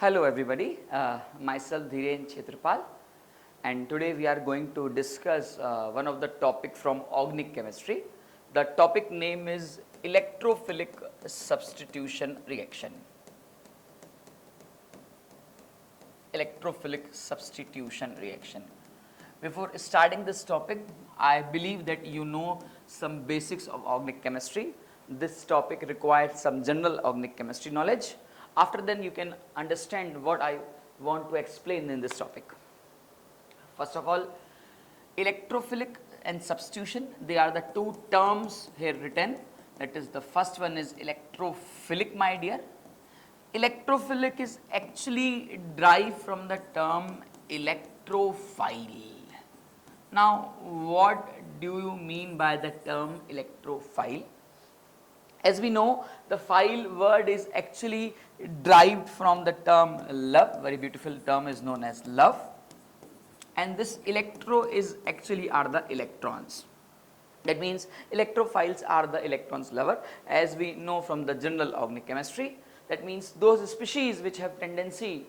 Hello everybody, myself Dhiren Chetrapal, and today we are going to discuss one of the topic from organic chemistry. The topic name is electrophilic substitution reaction. Electrophilic substitution reaction. Before starting this topic, I believe that you know some basics of organic chemistry. This topic requires some general organic chemistry knowledge. After then you can understand what I want to explain in this topic. First of all, electrophilic and substitution, they are the two terms here written. That is, the first one is electrophilic, my dear. Electrophilic is actually derived from the term electrophile. Now, what do you mean by the term electrophile? As we know, the phile word is actually derived from the term love. Very beautiful term is known as love, and this electro is actually are the electrons. That means electrophiles are the electrons lover, as we know from the general organic chemistry. That means those species which have tendency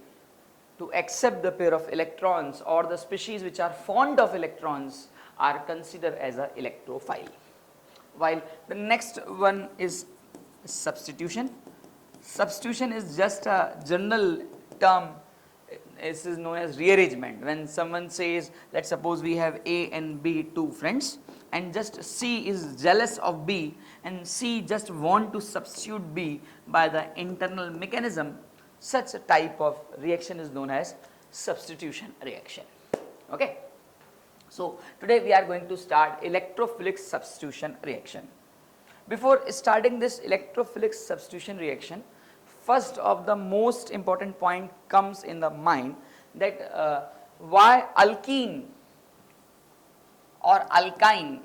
to accept the pair of electrons, or the species which are fond of electrons, are considered as a electrophile. While the next one is substitution. Substitution is just a general term. This is known as rearrangement. When someone says, let's suppose we have A and B, two friends, and just C is jealous of B, and C just want to substitute B by the internal mechanism, such a type of reaction is known as substitution reaction. Okay. So, today we are going to start electrophilic substitution reaction. Before starting this electrophilic substitution reaction, first of the most important point comes in the mind, that why alkene or alkyne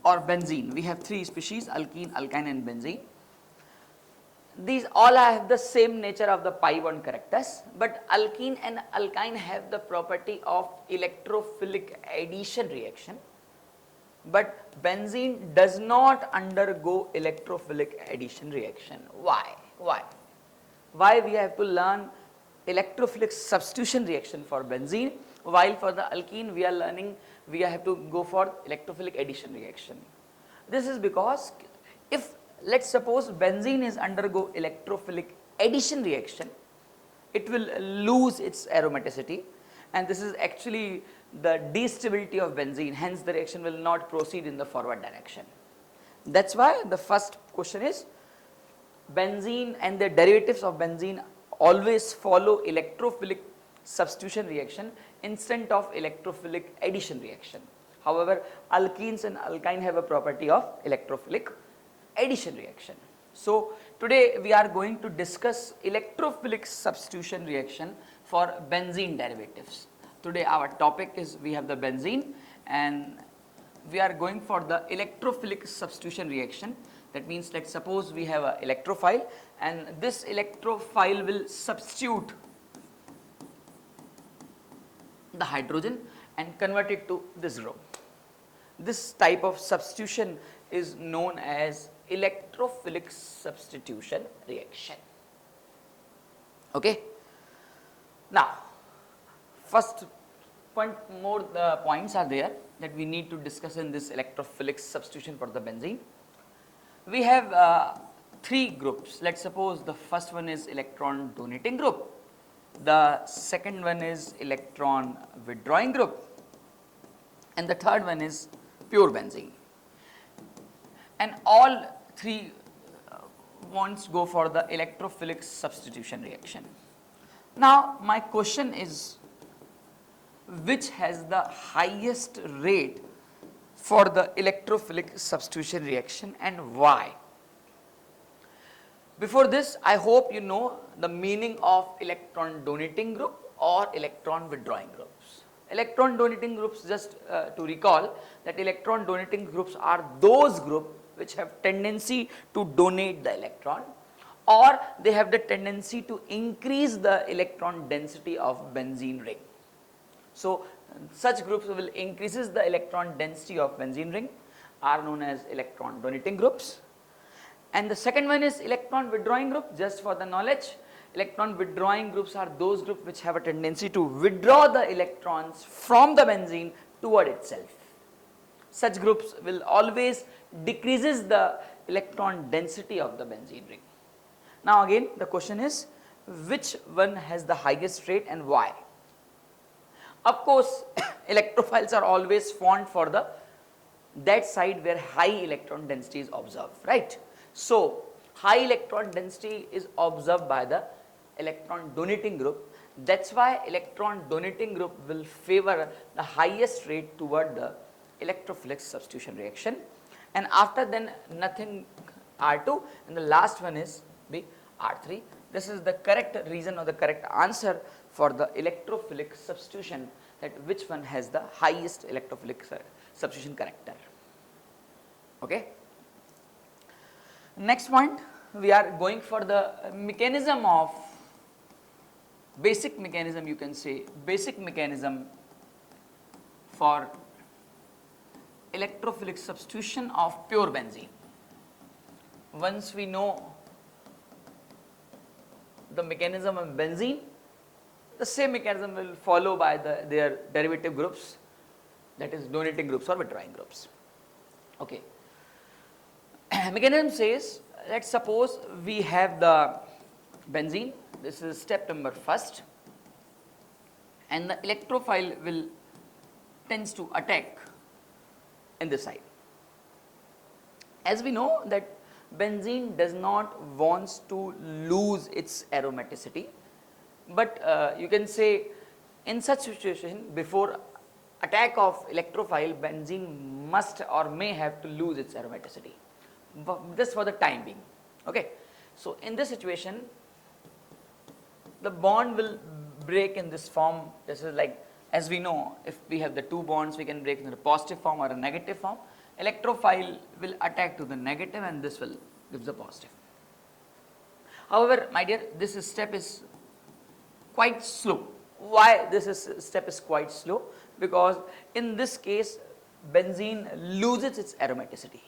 or benzene. We have three species: alkene, alkyne and benzene. These all have the same nature of the pi bond characters, but alkene and alkyne have the property of electrophilic addition reaction, but benzene does not undergo electrophilic addition reaction. Why? Why we have to learn electrophilic substitution reaction for benzene, while for the alkene we have to go for electrophilic addition reaction. This is because if let's suppose benzene is undergo electrophilic addition reaction, it will lose its aromaticity, and this is actually the destability of benzene, hence the reaction will not proceed in the forward direction. That's why the first question is, benzene and the derivatives of benzene always follow electrophilic substitution reaction instead of electrophilic addition reaction. However, alkenes and alkyne have a property of electrophilic addition reaction. So, today we are going to discuss electrophilic substitution reaction for benzene derivatives. Today our topic is, we have the benzene and we are going for the electrophilic substitution reaction. That means, let's suppose we have a electrophile, and this electrophile will substitute the hydrogen and convert it to this row. This type of substitution is known as electrophilic substitution reaction. Okay. Now, first more points are there that we need to discuss in this electrophilic substitution for the benzene. We have three groups. Let's suppose the first one is electron donating group, the second one is electron withdrawing group, and the third one is pure benzene. And all three wants to go for the electrophilic substitution reaction. Now, my question is, which has the highest rate for the electrophilic substitution reaction and why? Before this, I hope you know the meaning of electron donating group or electron withdrawing groups. Electron donating groups, just to recall, that electron donating groups are those groups which have tendency to donate the electron, or they have the tendency to increase the electron density of benzene ring. So, such groups will increases the electron density of benzene ring are known as electron donating groups, And the second one is electron withdrawing group. Just for the knowledge, electron withdrawing groups are those groups which have a tendency to withdraw the electrons from the benzene toward itself. Such groups will always decreases the electron density of the benzene ring. Now again the question is, which one has the highest rate and why? Of course electrophiles are always fond for the that side where high electron density is observed, right? So high electron density is observed by the electron donating group. That's why electron donating group will favor the highest rate toward the electrophilic substitution reaction, and after then nothing R2, and the last one is be R3. This is the correct reason or the correct answer for the electrophilic substitution, that which one has the highest electrophilic substitution character. Okay. Next point, we are going for the mechanism of basic mechanism, you can say basic mechanism for electrophilic substitution of pure benzene. Once we know the mechanism of benzene, the same mechanism will follow by their derivative groups, that is donating groups or withdrawing groups. Okay. Mechanism says, let's suppose we have the benzene, this is step number first, and the electrophile will tends to attack in this side. As we know that benzene does not wants to lose its aromaticity, but you can say in such situation before attack of electrophile, benzene must or may have to lose its aromaticity, just for the time being. Okay. So in this situation the bond will break in this form. This is like, as we know, if we have the two bonds, we can break in a positive form or a negative form. Electrophile will attack to the negative and this will gives the positive. However, my dear, this step is quite slow. Why this step is quite slow? Because in this case benzene loses its aromaticity,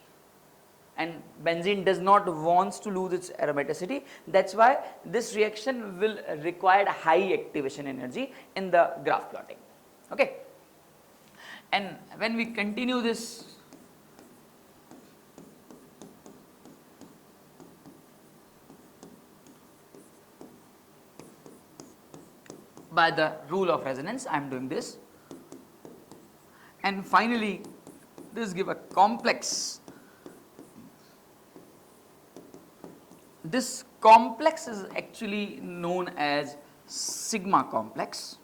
and benzene does not wants to lose its aromaticity. That's why this reaction will require high activation energy in the graph plotting. Okay. And when we continue this, by the rule of resonance, I am doing this, and finally this give a complex. This complex is actually known as sigma complex,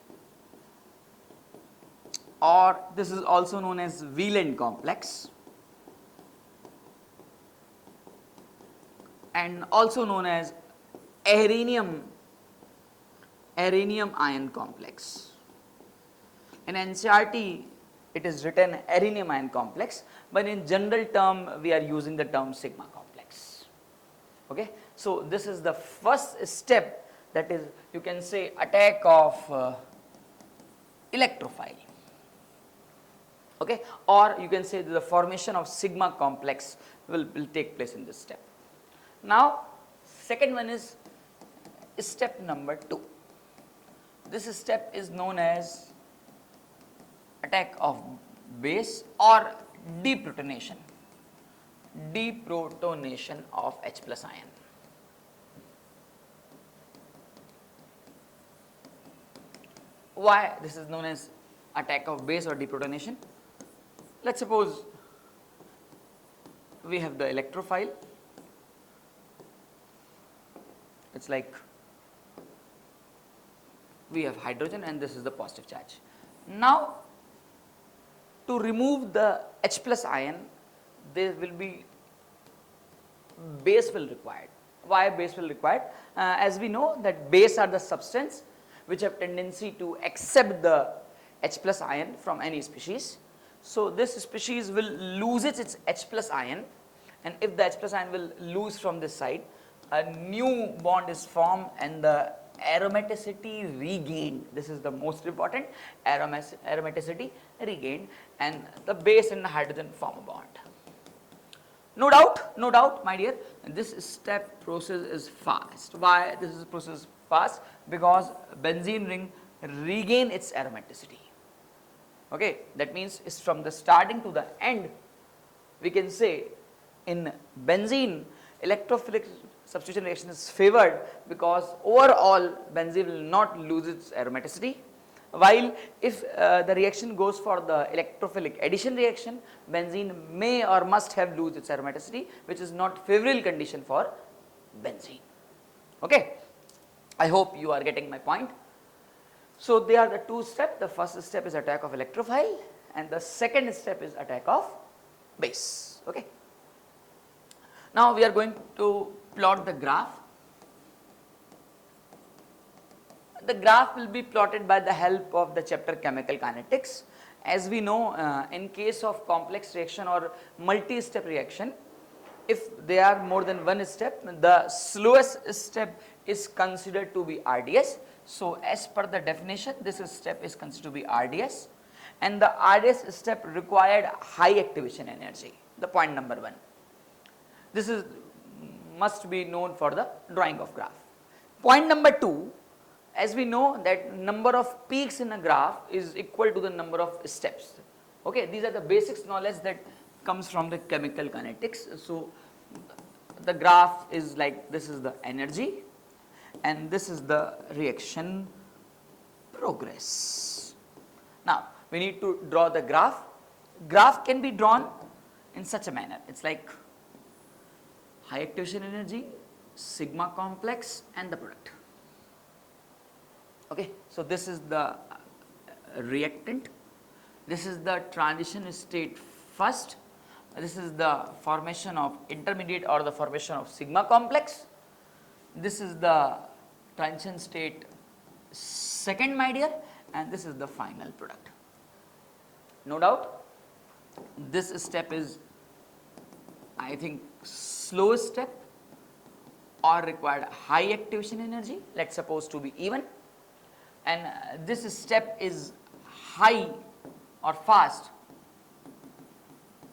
or this is also known as Wieland complex, and also known as arrhenium ion complex. In NCERT it is written arrhenium ion complex, but in general term we are using the term sigma complex. Okay. So this is the first step, that is, you can say, attack of electrophile. Okay. Or you can say the formation of sigma complex will take place in this step. Now second one is step number 2. This step is known as attack of base or deprotonation of H plus ion. Why this is known as attack of base or deprotonation? Let's suppose we have the electrophile. It's like we have hydrogen and this is the positive charge. Now to remove the H plus ion, there will be base will required. Why base will required? As we know that base are the substance which have tendency to accept the H plus ion from any species. So this species will lose its H plus ion, and if the H plus ion will lose from this side, a new bond is formed and the aromaticity regained. This is the most important, aromaticity regained, and the base and the hydrogen form a bond. No doubt, my dear, this step process is fast. Why this is process fast? Because benzene ring regain its aromaticity. Okay, that means it's from the starting to the end. We can say in benzene, electrophilic substitution reaction is favored because overall benzene will not lose its aromaticity, while if the reaction goes for the electrophilic addition reaction, benzene may or must have lose its aromaticity, which is not favorable condition for benzene. Okay, I hope you are getting my point. So they are the two steps. The first step is attack of electrophile and the second step is attack of base. Okay. Now we are going to plot the graph. The graph will be plotted by the help of the chapter chemical kinetics. As we know, in case of complex reaction or multi-step reaction, if there are more than one step, the slowest step is considered to be RDS. So as per the definition, this step is considered to be RDS, and the RDS step required high activation energy, the point number 1. This is must be known for the drawing of graph. Point number 2, as we know that number of peaks in a graph is equal to the number of steps. Okay, these are the basics knowledge that comes from the chemical kinetics. So the graph is like, this is the energy and this is the reaction progress. Now we need to draw the graph. Graph can be drawn in such a manner. It's like high activation energy, sigma complex and the product. Okay, so this is the reactant, this is the transition state first, this is the formation of intermediate or the formation of sigma complex, this is the transition state second, my dear, and this is the final product. No doubt, this step is, I think, slow step or required high activation energy, let's suppose to be even, and this step is high or fast,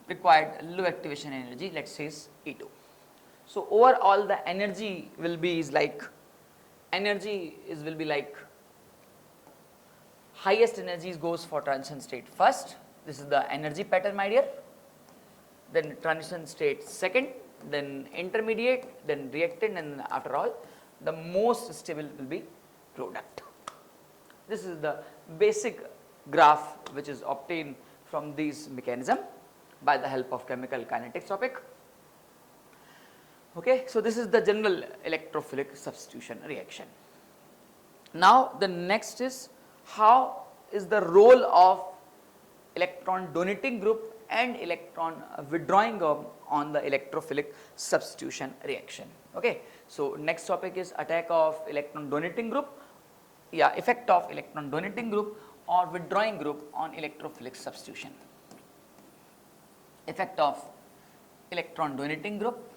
required low activation energy, let's say is E2. So overall the energy will be is like, will be like, highest energy goes for transition state first, this is the energy pattern, my dear, then transition state second, then intermediate, then reactant, and after all the most stable will be product. This is the basic graph which is obtained from these mechanism by the help of chemical kinetics topic. Okay, so this is the general electrophilic substitution reaction. Now the next is, how is the role of electron donating group and electron withdrawing group on the electrophilic substitution reaction. Okay, so next topic is attack of electron donating group, effect of electron donating group or withdrawing group on electrophilic substitution. Effect of electron donating group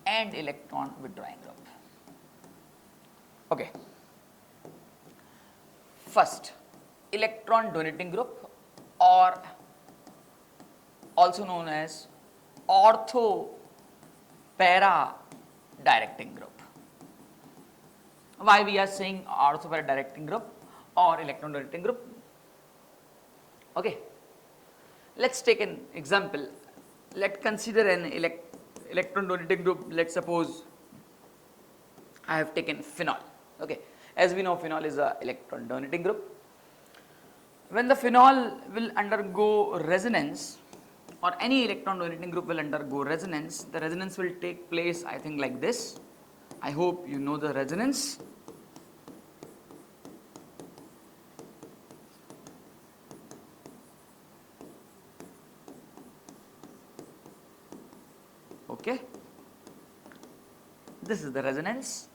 and electron withdrawing group. Okay, first, electron donating group or also known as ortho para directing group. Why we are saying ortho para directing group or electron donating group? Okay, let's take an example. Let's consider an electron donating group. Let's suppose I have taken phenol. Okay, as we know, phenol is a electron donating group. When the phenol will undergo resonance, or any electron donating group will undergo resonance, the resonance will take place, I think, like this. I hope you know the resonance. Okay, this is the resonance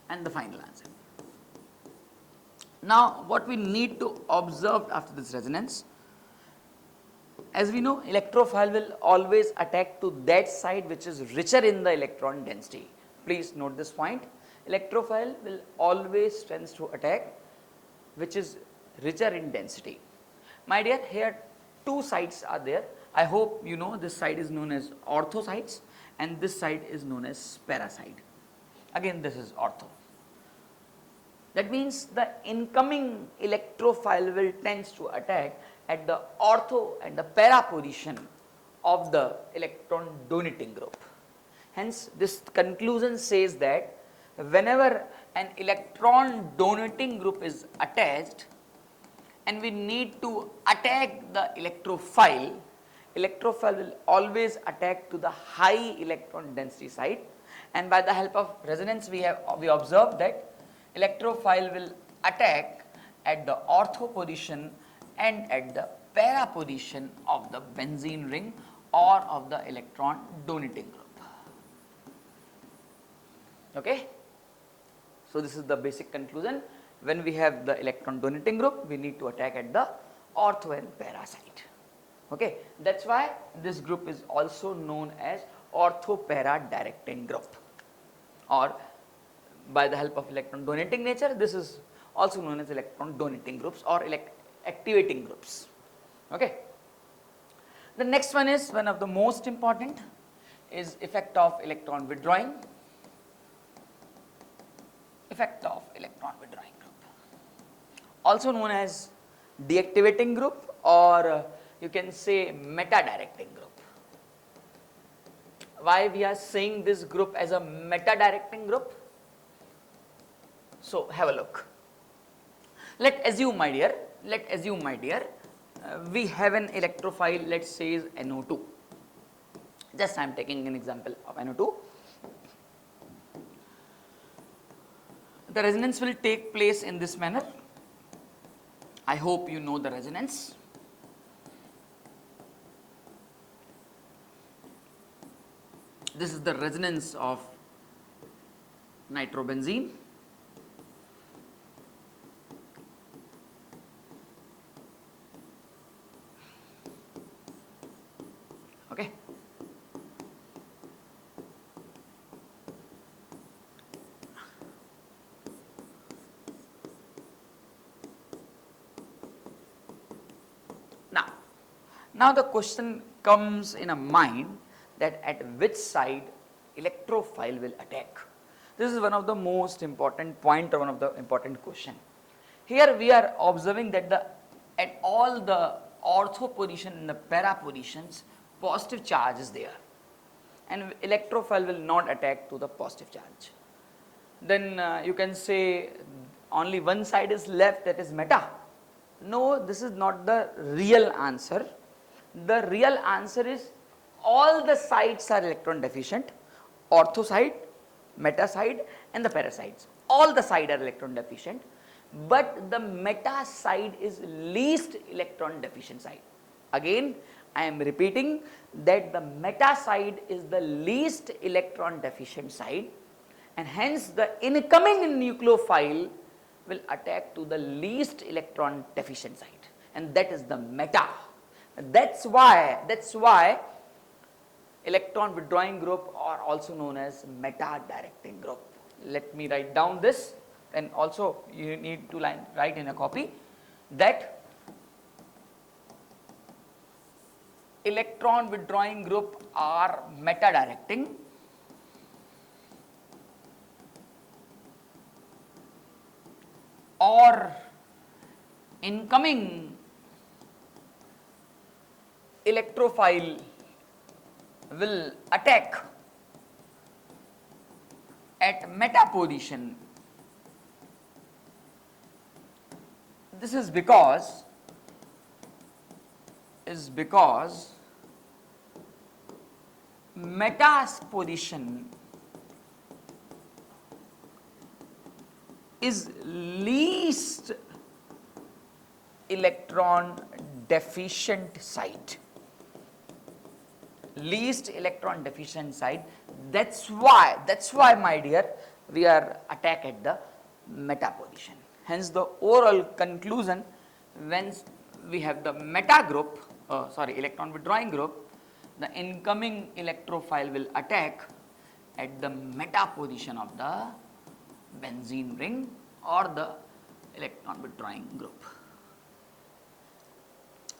and the final answer. Now what we need to observe after this resonance, as we know, electrophile will always attack to that side which is richer in the electron density. Please note this point, electrophile will always tends to attack which is richer in density. My dear, here two sides are there. I hope you know this side is known as ortho sites and this side is known as para side. Again, this is ortho. That means the incoming electrophile will tends to attack at the ortho and the para position of the electron donating group. Hence, this conclusion says that whenever an electron donating group is attached and we need to attack the electrophile, electrophile will always attack to the high electron density site, and by the help of resonance we observe that electrophile will attack at the ortho position and at the para position of the benzene ring or of the electron donating group. Okay? So, this is the basic conclusion. When we have the electron donating group, we need to attack at the ortho and para site. Okay? That is why this group is also known as ortho-para directing group, or by the help of electron donating nature, this is also known as electron donating groups or activating groups. Okay. The next one is one of the most important, is effect of electron withdrawing. Effect of electron withdrawing group, also known as deactivating group, or you can say meta directing group. Why we are saying this group as a meta directing group? So, have a look. Let assume my dear, we have an electrophile, let us say is NO2. Just I am taking an example of NO2. The resonance will take place in this manner. I hope you know the resonance. This is the resonance of nitrobenzene. Okay. Now the question comes in a mind that at which side electrophile will attack. This is one of the most important point or one of the important question. Here we are observing that at all the ortho position and the para positions, positive charge is there, and electrophile will not attack to the positive charge. Then you can say only one side is left, that is meta. No, this is not the real answer. The real answer is all the sides are electron deficient, ortho side, meta side and the para sides. All the sides are electron deficient, but the meta side is least electron deficient side. Again, I am repeating that the meta side is the least electron deficient side, and hence the incoming nucleophile will attack to the least electron deficient side, and that is the meta. That's why electron withdrawing group are also known as meta directing group. Let me write down this, and also you need to write in a copy that electron withdrawing group are meta directing, or incoming electrophile will attack at meta position. This is because meta's position is least electron deficient site. Least electron deficient side. That's why my dear, we are attack at the meta position. Hence the overall conclusion, when we have the meta group, electron withdrawing group, the incoming electrophile will attack at the meta position of the benzene ring or the electron withdrawing group.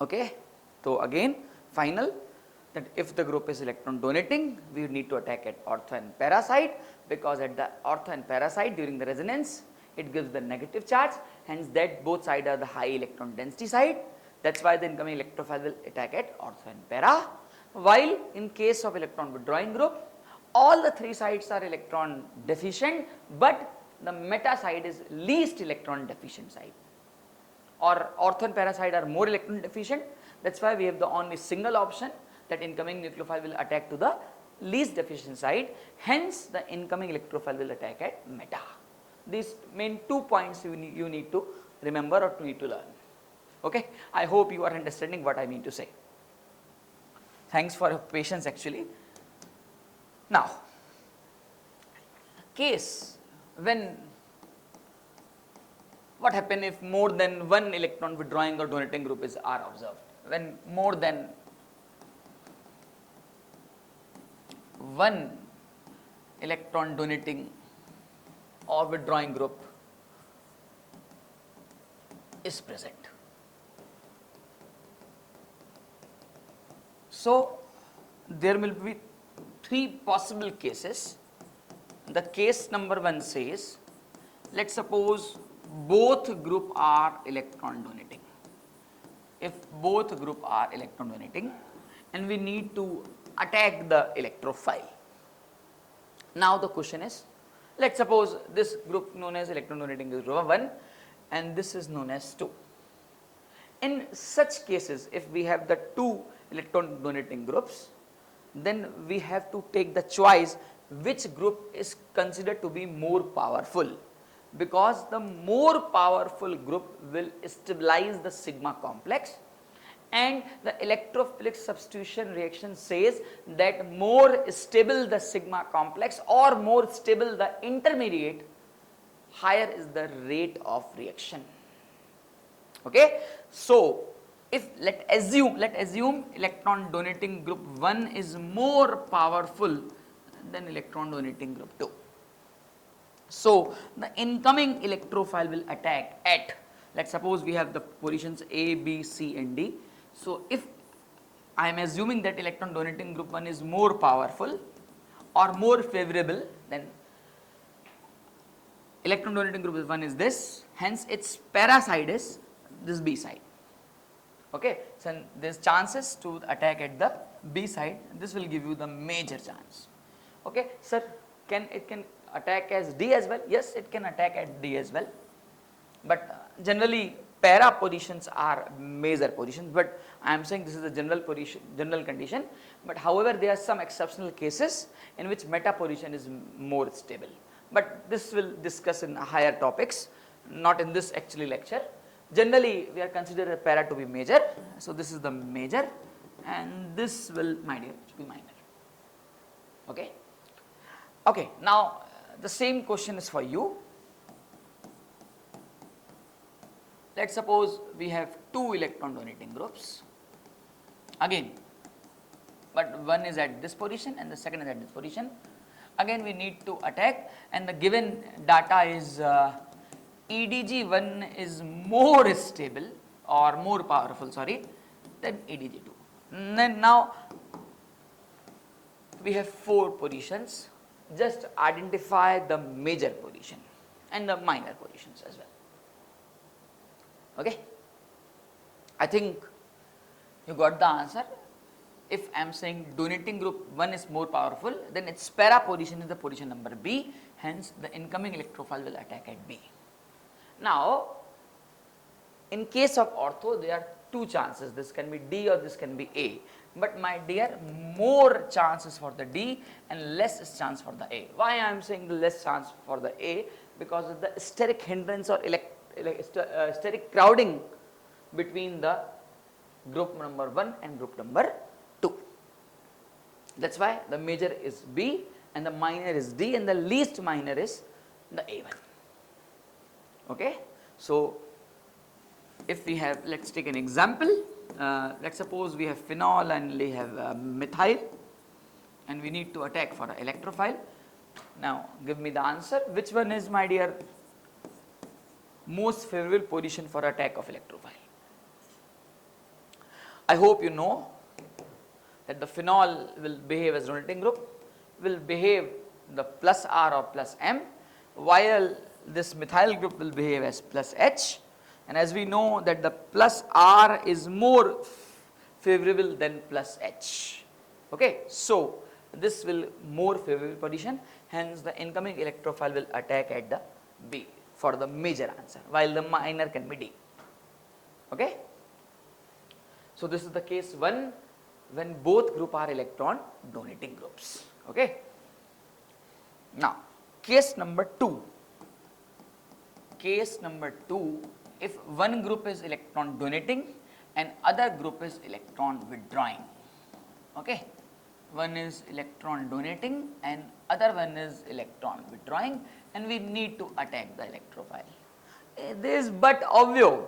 Okay. So again, final that if the group is electron donating, we need to attack at ortho and para side, because at the ortho and para side during the resonance it gives the negative charge, hence that both sides are the high electron density side. That is why the incoming electrophile will attack at ortho and para. While in case of electron withdrawing group, all the three sides are electron deficient, but the meta side is least electron deficient side, or ortho and para side are more electron deficient. That is why we have the only single option, that incoming nucleophile will attack to the least deficient side, hence the incoming electrophile will attack at meta. These main 2 points you need to remember or need to learn. Okay, I hope you are understanding what I mean to say. Thanks for your patience actually. Now, case when what happen if more than one electron withdrawing or donating group are observed? When more than one electron donating or withdrawing group is present. So, there will be three possible cases. The case number 1 says, let us suppose both group are electron donating. If both group are electron donating and we need to attack the electrophile. Now the question is, let us suppose this group known as electron donating is group 1 and this is known as 2. In such cases, if we have the 2 electron donating groups, then we have to take the choice which group is considered to be more powerful, because the more powerful group will stabilize the sigma complex, and the electrophilic substitution reaction says that more stable the sigma complex or more stable the intermediate, higher is the rate of reaction. Okay, so if let assume electron donating group 1 is more powerful than electron donating group 2. So the incoming electrophile will attack at, let's suppose we have the positions A, B, C and D. So if I am assuming that electron donating group 1 is more powerful or more favorable, then electron donating group 1 is this, hence its para side is this B side. Okay, so there is chances to attack at the B side, this will give you the major chance. Okay, sir, it can attack as D as well? Yes, it can attack at D as well, but generally para positions are major positions, but I am saying this is the general position, general condition, but however there are some exceptional cases in which meta position is more stable, but this will discuss in higher topics, not in this actually lecture. Generally we are considered a para to be major, so this is the major and this will, my dear, be minor. Okay. Okay, now the same question is for you. Let us suppose we have 2 electron donating groups again, but one is at this position and the second is at this position. Again we need to attack, and the given data is EDG1 is more stable or more powerful, than EDG2. And then now we have 4 positions. Just identify the major position and the minor positions as well. Okay, I think you got the answer. If I am saying donating group 1 is more powerful, then its para position is the position number B, hence the incoming electrophile will attack at B. Now, in case of ortho, there are 2 chances, this can be D or this can be A, but my dear, more chances for the D and less chance for the A. Why I am saying the less chance for the A? Because of the steric hindrance or steric crowding between the group number 1 and group number 2. That is why the major is B and the minor is D and the least minor is the A1. Okay. So if we have, let us take an example, let us suppose we have phenol and we have methyl and we need to attack for an electrophile. Now give me the answer, which one is, my dear, most favorable position for attack of electrophile? I hope you know that the phenol will behave as donating group, will behave the plus R or plus M, while this methyl group will behave as plus H. And as we know that the plus R is more favorable than plus H. Okay, so this will more favorable position, hence the incoming electrophile will attack at the B for the major answer, while the minor can be D. Okay. So this is the case 1 when both group are electron donating groups. Okay. Now case number 2. Case number 2, if one group is electron donating and other group is electron withdrawing. Okay. One is electron donating and other one is electron withdrawing, and we need to attack the electrophile. This is but obvious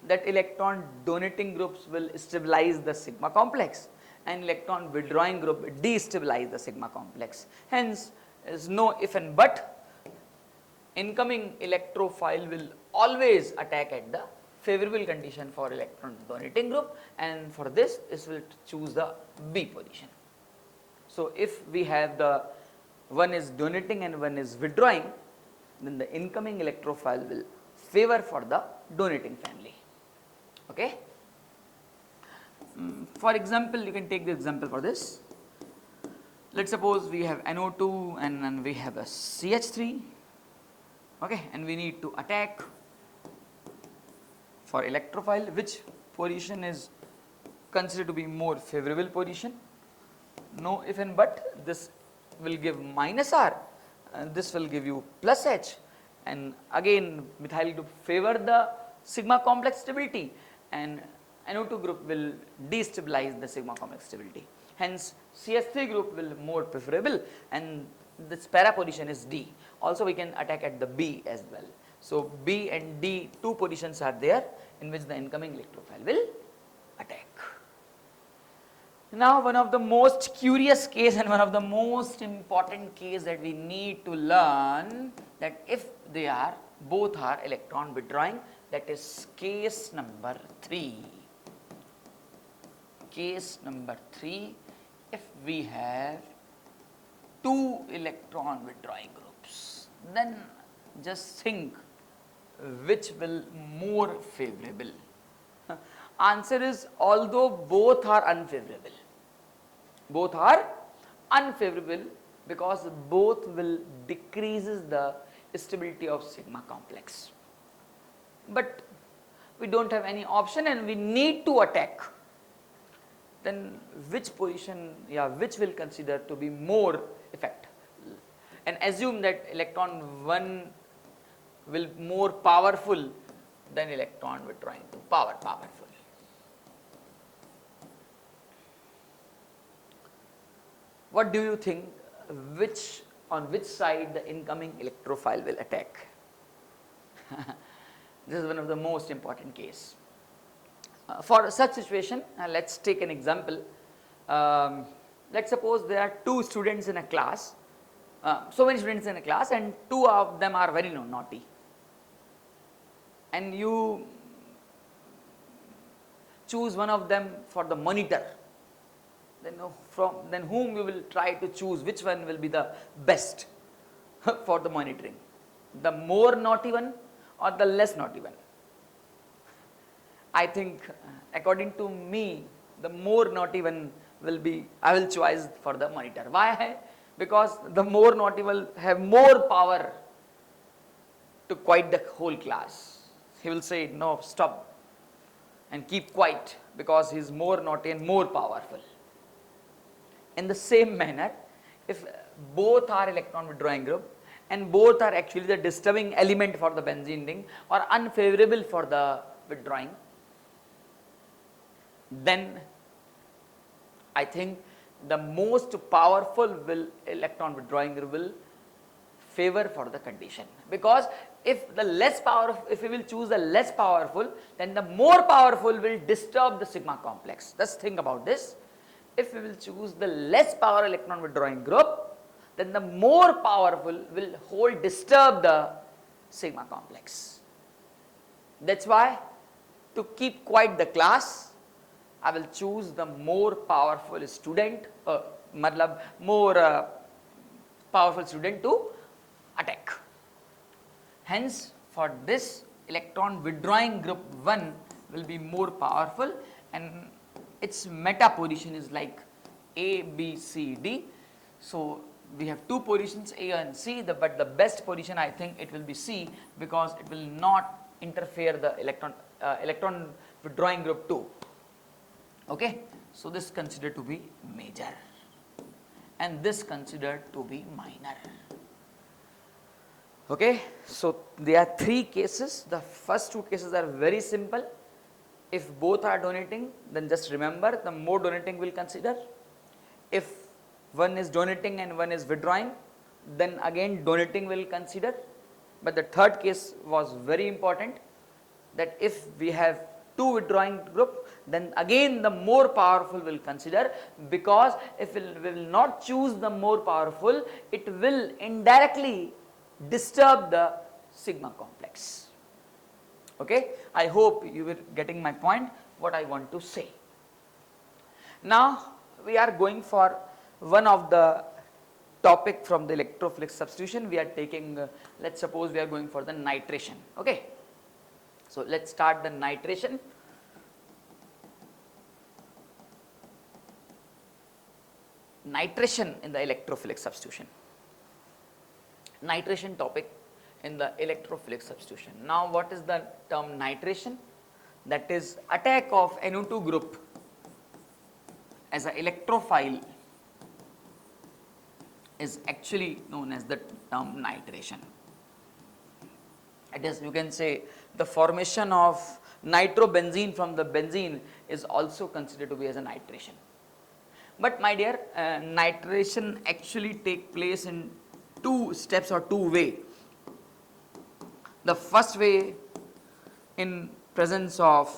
that electron donating groups will stabilize the sigma complex and electron withdrawing group destabilize the sigma complex. Hence, there is no if and but. Incoming electrophile will always attack at the favorable condition for electron donating group, and for this it will choose the B position. So if we have the one is donating and one is withdrawing, then the incoming electrophile will favor for the donating family. Okay. For example, you can take the example for this. Let's suppose we have NO2 and then we have a CH3. Okay, and we need to attack for electrophile. Which position is considered to be more favorable position? No if and but. This will give minus R and this will give you plus H, and again methyl group favor the sigma complex stability and NO2 group will destabilize the sigma complex stability. Hence CH3 group will more preferable, and this para position is D. Also we can attack at the B as well. So B and D, two positions are there in which the incoming electrophile will attack. Now one of the most curious case and one of the most important case that we need to learn, that if they are both are electron withdrawing, that is case number 3. Case number 3, if we have two electron withdrawing groups, then just think which will more favorable. Answer is, although both are unfavorable. Both are unfavorable because both will decreases the stability of sigma complex. But we don't have any option and we need to attack. Then which position, which will consider to be more effect? And assume that electron 1 will more powerful than electron withdrawing 2, powerful. What do you think, on which side the incoming electrophile will attack? This is one of the most important case. For such situation, let's take an example. Let's suppose there are two students in a class, so many students in a class, and two of them are very naughty. And you choose one of them for the monitor. Then whom you will try to choose, which one will be the best for the monitoring? The more naughty one or the less naughty one? I think according to me, the more naughty one will be, I will choose for the monitor. Why? Because the more naughty will have more power to quiet the whole class. He will say, no, stop and keep quiet, because he is more naughty and more powerful. In the same manner, if both are electron withdrawing group and both are actually the disturbing element for the benzene ring or unfavorable for the withdrawing, then I think the most powerful electron withdrawing group will favor for the condition, because if we will choose the less powerful, then the more powerful will disturb the sigma complex. Just think about this. If we will choose the less power electron withdrawing group, then the more powerful will disturb the sigma complex. That's why, to keep quiet the class, I will choose the more powerful student, more powerful student to attack. Hence, for this electron withdrawing group 1 will be more powerful, and its meta position is like A, B, C, D. So we have two positions A and C, but the best position I think it will be C, because it will not interfere the electron withdrawing group 2. Okay, so this considered to be major and this considered to be minor. Okay, so there are three cases. The first two cases are very simple. If both are donating, then just remember the more donating will consider. If one is donating and one is withdrawing, then again donating will consider. But the third case was very important, that if we have two withdrawing group, then again the more powerful will consider, because if we will not choose the more powerful, it will indirectly disturb the sigma complex. Okay, I hope you were getting my point, what I want to say. Now we are going for one of the topic from the electrophilic substitution. We are taking, let's suppose we are going for the nitration. Okay, so let's start the nitration. Nitration in the electrophilic substitution. Nitration topic in the electrophilic substitution. Now what is the term nitration? That is attack of NO2 group as an electrophile is actually known as the term nitration. It is, you can say, the formation of nitrobenzene from the benzene is also considered to be as a nitration. But my dear, nitration actually take place in two steps or two ways. The first way in presence of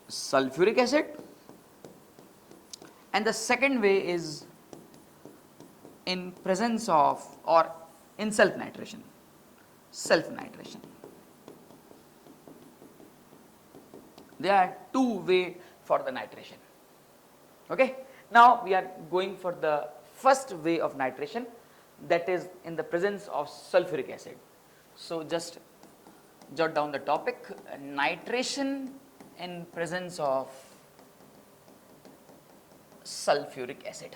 sulfuric acid, and the second way is in presence of or in self nitration. There are two ways for the nitration. Okay, now we are going for the first way of nitration, that is in the presence of sulfuric acid. So just jot down the topic, nitration in presence of sulfuric acid.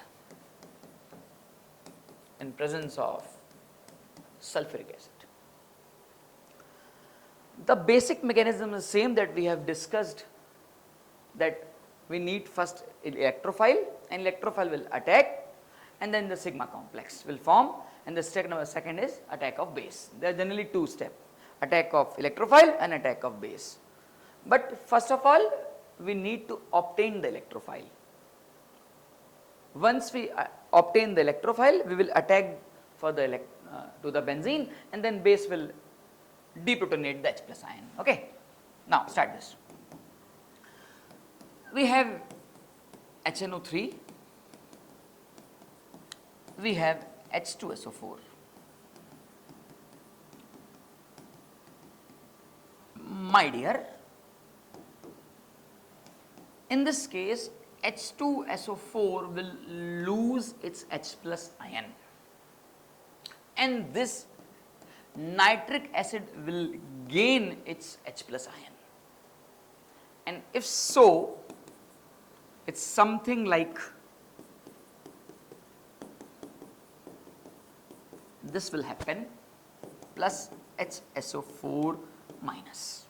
In presence of sulfuric acid. The basic mechanism is same that we have discussed, that we need first electrophile, and electrophile will attack, and then the sigma complex will form, and the second is attack of base. There are generally two steps, attack of electrophile and attack of base. But first of all, we need to obtain the electrophile. Once we obtain the electrophile, we will attack for the to the benzene, and then base will deprotonate the H plus ion. Okay, now start this. We have HNO3, we have H2SO4. My dear, in this case H2SO4 will lose its H plus ion, and this nitric acid will gain its H plus ion. And if so, it's something like this will happen, plus HSO4 minus.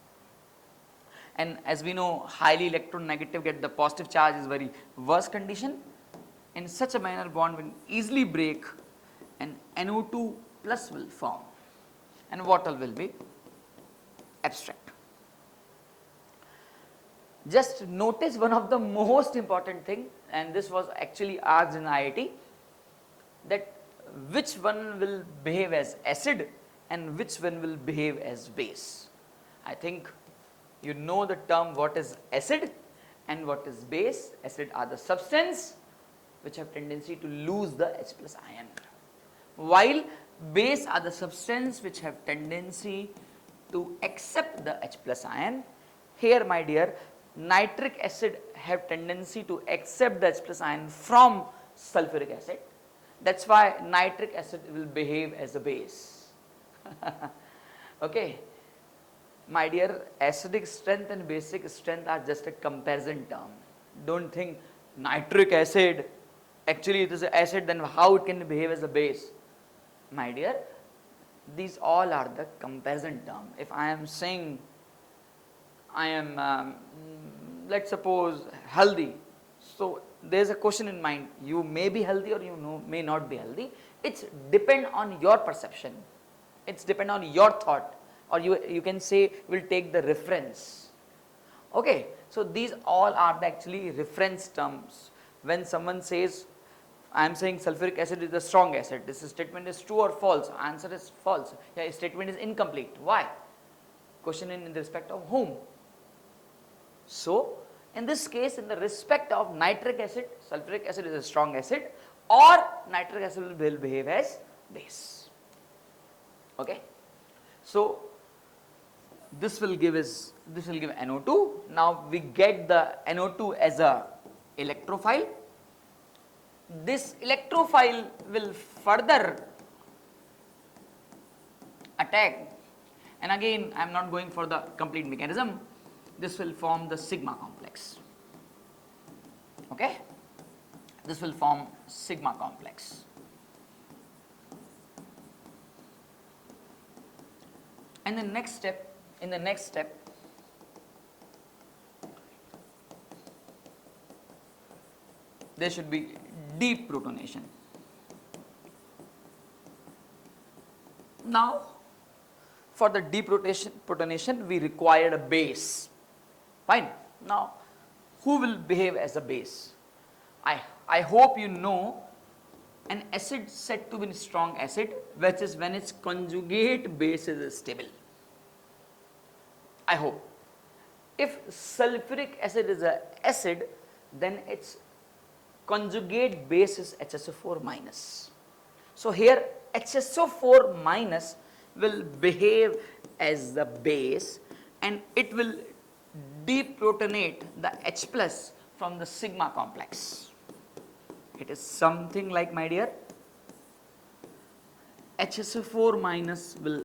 And as we know, highly electronegative get the positive charge is very worst condition. In such a manner, bond will easily break and NO2 plus will form, and water will be abstract. Just notice one of the most important thing, and this was actually asked in IIT, that which one will behave as acid and which one will behave as base. I think you know the term what is acid and what is base. Acid are the substance which have tendency to lose the H plus ion, while base are the substance which have tendency to accept the H plus ion. Here, my dear, nitric acid have tendency to accept the H plus ion from sulfuric acid. That's why nitric acid will behave as a base. Okay. My dear, acidic strength and basic strength are just a comparison term. Don't think nitric acid, actually it is an acid, then how it can behave as a base. My dear, these all are the comparison term. If I am saying I am, let's suppose, healthy, so there is a question in mind, you may be healthy or you may not be healthy. It's depend on your perception, it's depend on your thought, or you can say will take the reference. Okay, so these all are the actually reference terms. When someone says I am saying sulfuric acid is a strong acid, this statement is true or false? Answer is false. Yeah, statement is incomplete. Why? Question in respect of whom? So in this case, in the respect of nitric acid, sulfuric acid is a strong acid, or nitric acid will behave as base. Okay, so this will give NO2. Now we get the NO2 as a electrophile. This electrophile will further attack, and again I am not going for the complete mechanism. This will form the sigma complex. Okay, this will form sigma complex. And in the next step, there should be deep protonation. Now, for the deep protonation, we required a base. Fine. Now, who will behave as a base? I hope you know an acid said to be a strong acid, which is when its conjugate base is stable. I hope. If sulfuric acid is an acid, then its conjugate base is HSO4 minus. So here HSO4 minus will behave as the base, and it will deprotonate the H plus from the sigma complex. It is something like, my dear, HSO4 minus will